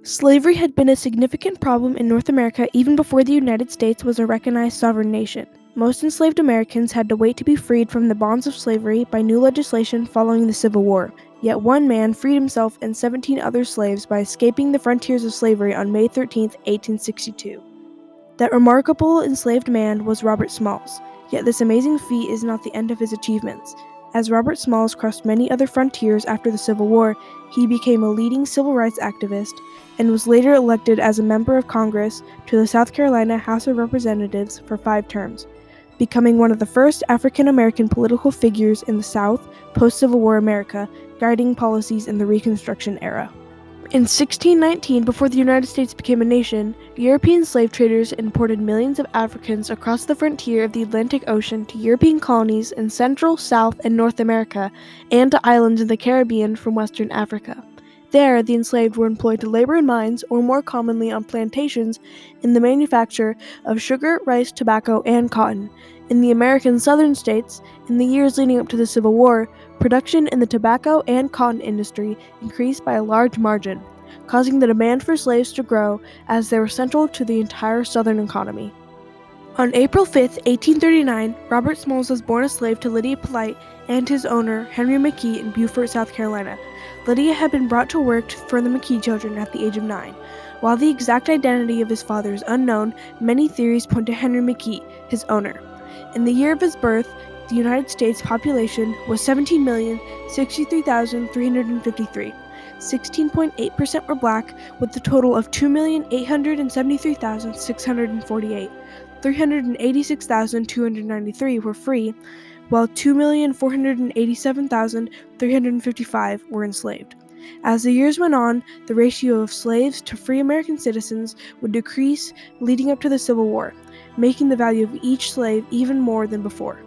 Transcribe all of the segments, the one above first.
Slavery had been a significant problem in North America even before the United States was a recognized sovereign nation. Most enslaved Americans had to wait to be freed from the bonds of slavery by new legislation following the Civil War. Yet one man freed himself and 17 other slaves by escaping the frontiers of slavery on May 13, 1862. That remarkable enslaved man was Robert Smalls. Yet this amazing feat is not the end of his achievements. As Robert Smalls crossed many other frontiers after the Civil War, he became a leading civil rights activist and was later elected as a member of Congress to the South Carolina House of Representatives for 5 terms, becoming one of the first African American political figures in the South post-Civil War America, guiding policies in the Reconstruction era. In 1619, before the United States became a nation, European slave traders imported millions of Africans across the frontier of the Atlantic Ocean to European colonies in Central, South, and North America, and to islands in the Caribbean from Western Africa. There, the enslaved were employed to labor in mines, or more commonly on plantations, in the manufacture of sugar, rice, tobacco, and cotton. In the American southern states, in the years leading up to the Civil War, production in the tobacco and cotton industry increased by a large margin, causing the demand for slaves to grow as they were central to the entire southern economy. On April 5, 1839, Robert Smalls was born a slave to Lydia Polite and his owner, Henry McKee, in Beaufort, South Carolina. Lydia had been brought to work for the McKee children at the age of 9. While the exact identity of his father is unknown, many theories point to Henry McKee, his owner. In the year of his birth, the United States population was 17,063,353. 16.8% were black, with a total of 2,873,648. 386,293 were free, while 2,487,355 were enslaved. As the years went on, the ratio of slaves to free American citizens would decrease leading up to the Civil War, making the value of each slave even more than before.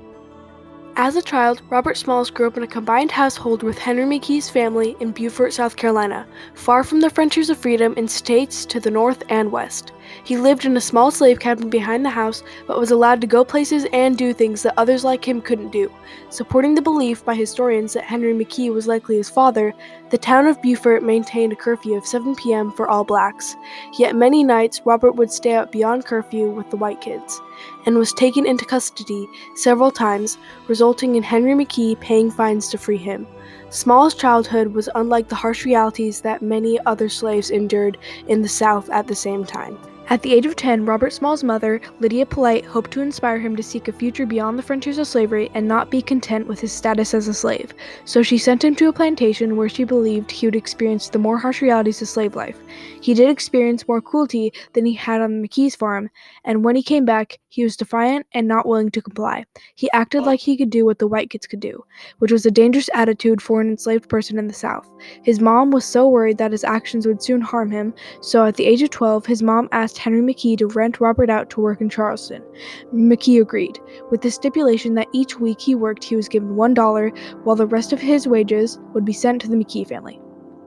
As a child, Robert Smalls grew up in a combined household with Henry McKee's family in Beaufort, South Carolina, far from the frontiers of freedom in states to the north and west. He lived in a small slave cabin behind the house, but was allowed to go places and do things that others like him couldn't do. Supporting the belief by historians that Henry McKee was likely his father, the town of Beaufort maintained a curfew of 7 p.m. for all blacks. Yet many nights, Robert would stay out beyond curfew with the white kids, and was taken into custody several times, resulting in Henry McKee paying fines to free him. Smalls' childhood was unlike the harsh realities that many other slaves endured in the South at the same time. At the age of 10, Robert Smalls' mother, Lydia Polite, hoped to inspire him to seek a future beyond the frontiers of slavery and not be content with his status as a slave. So she sent him to a plantation where she believed he would experience the more harsh realities of slave life. He did experience more cruelty than he had on McKee's farm, and when he came back, he was defiant and not willing to comply. He acted like he could do what the white kids could do, which was a dangerous attitude for an enslaved person in the South. His mom was so worried that his actions would soon harm him, so at the age of 12, his mom asked Henry McKee to rent Robert out to work in Charleston. McKee agreed, with the stipulation that each week he worked he was given $1, while the rest of his wages would be sent to the McKee family.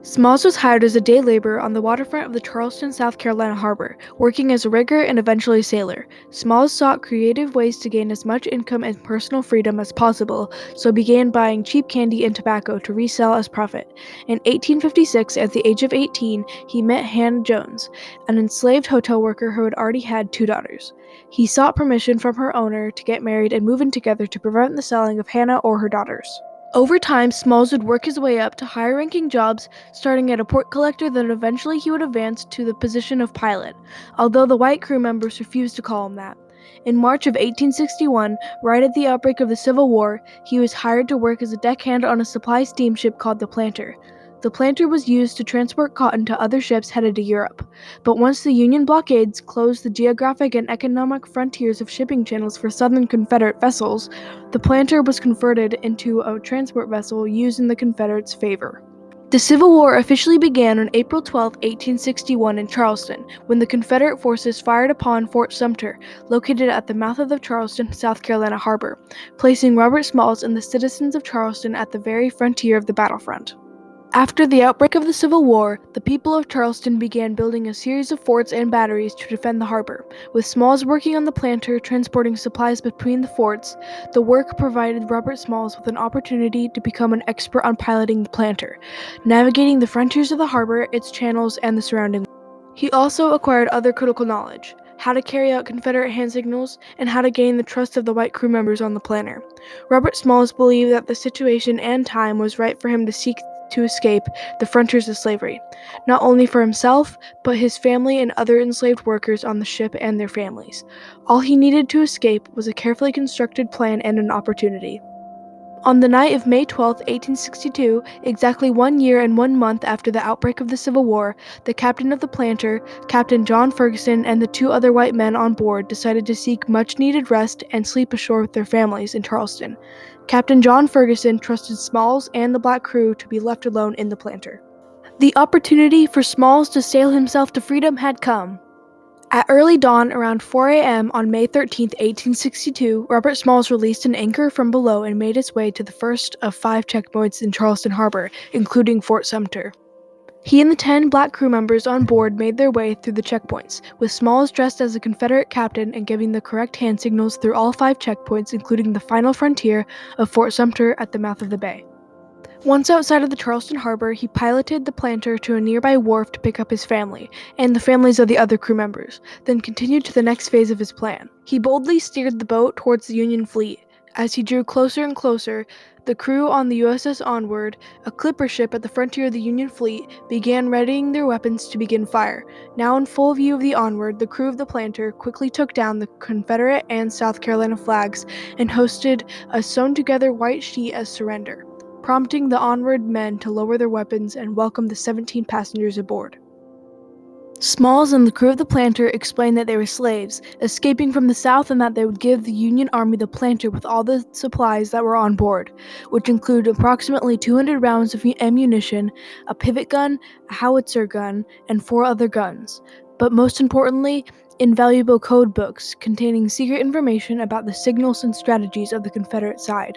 Smalls was hired as a day laborer on the waterfront of the Charleston, South Carolina harbor, working as a rigger and eventually sailor. Smalls sought creative ways to gain as much income and personal freedom as possible, so began buying cheap candy and tobacco to resell as profit. In 1856, at the age of 18, he met Hannah Jones, an enslaved hotel worker who had already had 2 daughters. He sought permission from her owner to get married and move in together to prevent the selling of Hannah or her daughters. Over time, Smalls would work his way up to higher-ranking jobs, starting at a port collector, then eventually he would advance to the position of pilot, although the white crew members refused to call him that. In March of 1861, right at the outbreak of the Civil War, he was hired to work as a deckhand on a supply steamship called the Planter. The Planter was used to transport cotton to other ships headed to Europe. But once the Union blockades closed the geographic and economic frontiers of shipping channels for Southern Confederate vessels, the Planter was converted into a transport vessel used in the Confederates' favor. The Civil War officially began on April 12, 1861 in Charleston, when the Confederate forces fired upon Fort Sumter, located at the mouth of the Charleston, South Carolina harbor, placing Robert Smalls and the citizens of Charleston at the very frontier of the battlefront. After the outbreak of the Civil War, the people of Charleston began building a series of forts and batteries to defend the harbor. With Smalls working on the Planter, transporting supplies between the forts, the work provided Robert Smalls with an opportunity to become an expert on piloting the Planter, navigating the frontiers of the harbor, its channels, and the surrounding. He also acquired other critical knowledge: how to carry out Confederate hand signals and how to gain the trust of the white crew members on the planter. Robert Smalls believed that the situation and time was right for him to seek to escape the frontiers of slavery, not only for himself, but his family and other enslaved workers on the ship and their families. All he needed to escape was a carefully constructed plan and an opportunity. On the night of May 12, 1862, exactly 1 year and 1 month after the outbreak of the Civil War, the captain of the planter, Captain John Ferguson, and the 2 other white men on board decided to seek much-needed rest and sleep ashore with their families in Charleston. Captain John Ferguson trusted Smalls and the black crew to be left alone in the planter. The opportunity for Smalls to sail himself to freedom had come. At early dawn, around 4 a.m. on May 13, 1862, Robert Smalls released an anchor from below and made his way to the first of 5 checkpoints in Charleston Harbor, including Fort Sumter. He and the 10 black crew members on board made their way through the checkpoints, with Smalls dressed as a Confederate captain and giving the correct hand signals through all 5 checkpoints, including the final frontier of Fort Sumter at the mouth of the bay. Once outside of the Charleston harbor, he piloted the planter to a nearby wharf to pick up his family, and the families of the other crew members, then continued to the next phase of his plan. He boldly steered the boat towards the Union fleet. As he drew closer and closer, the crew on the USS Onward, a clipper ship at the frontier of the Union fleet, began readying their weapons to begin fire. Now in full view of the Onward, the crew of the planter quickly took down the Confederate and South Carolina flags and hoisted a sewn-together white sheet as surrender, prompting the Onward men to lower their weapons and welcome the 17 passengers aboard. Smalls and the crew of the planter explained that they were slaves, escaping from the South, and that they would give the Union Army the planter with all the supplies that were on board, which include approximately 200 rounds of ammunition, a pivot gun, a howitzer gun, and 4 other guns. But most importantly, invaluable code books containing secret information about the signals and strategies of the Confederate side.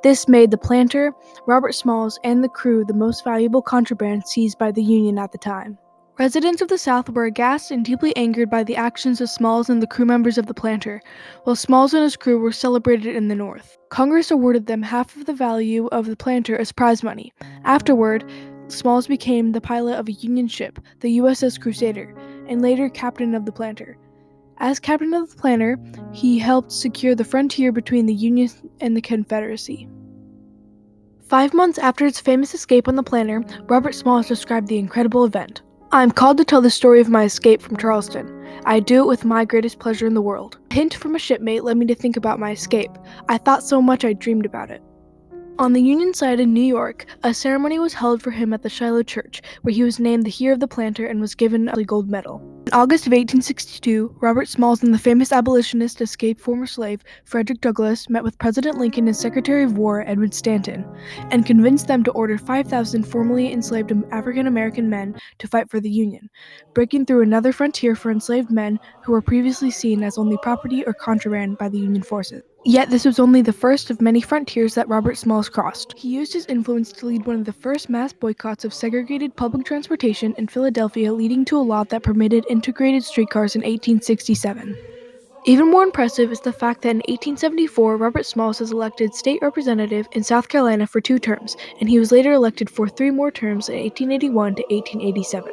This made the planter, Robert Smalls, and the crew the most valuable contraband seized by the Union at the time. Residents of the South were aghast and deeply angered by the actions of Smalls and the crew members of the planter, while Smalls and his crew were celebrated in the North. Congress awarded them half of the value of the planter as prize money. Afterward, Smalls became the pilot of a Union ship, the USS Crusader, and later captain of the planter. As captain of the planter, he helped secure the frontier between the Union and the Confederacy. 5 months after his famous escape on the planter, Robert Smalls described the incredible event. "I am called to tell the story of my escape from Charleston. I do it with my greatest pleasure in the world. A hint from a shipmate led me to think about my escape. I thought so much I dreamed about it." On the Union side in New York, a ceremony was held for him at the Shiloh Church, where he was named the Hero of the Planter and was given a gold medal. In August of 1862, Robert Smalls and the famous abolitionist escaped former slave Frederick Douglass met with President Lincoln and Secretary of War Edward Stanton, and convinced them to order 5,000 formerly enslaved African American men to fight for the Union, breaking through another frontier for enslaved men who were previously seen as only property or contraband by the Union forces. Yet this was only the first of many frontiers that Robert Smalls crossed. He used his influence to lead one of the first mass boycotts of segregated public transportation in Philadelphia, leading to a law that permitted integrated streetcars in 1867. Even more impressive is the fact that in 1874, Robert Smalls was elected state representative in South Carolina for 2 terms, and he was later elected for 3 more terms in 1881 to 1887.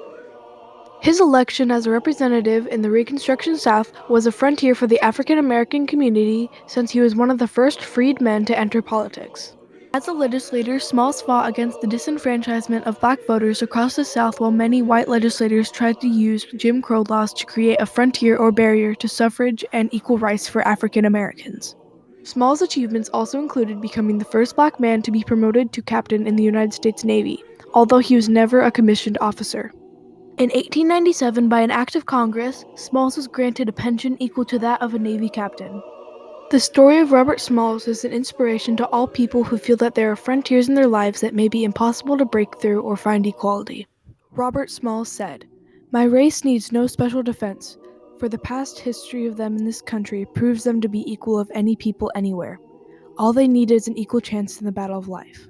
His election as a representative in the Reconstruction South was a frontier for the African American community, since he was one of the first freed men to enter politics. As a legislator, Smalls fought against the disenfranchisement of black voters across the South, while many white legislators tried to use Jim Crow laws to create a frontier or barrier to suffrage and equal rights for African Americans. Smalls' achievements also included becoming the first black man to be promoted to captain in the United States Navy, although he was never a commissioned officer. In 1897, by an act of Congress, Smalls was granted a pension equal to that of a Navy captain. The story of Robert Smalls is an inspiration to all people who feel that there are frontiers in their lives that may be impossible to break through or find equality. Robert Smalls said, "My race needs no special defense, for the past history of them in this country proves them to be equal of any people anywhere. All they need is an equal chance in the battle of life."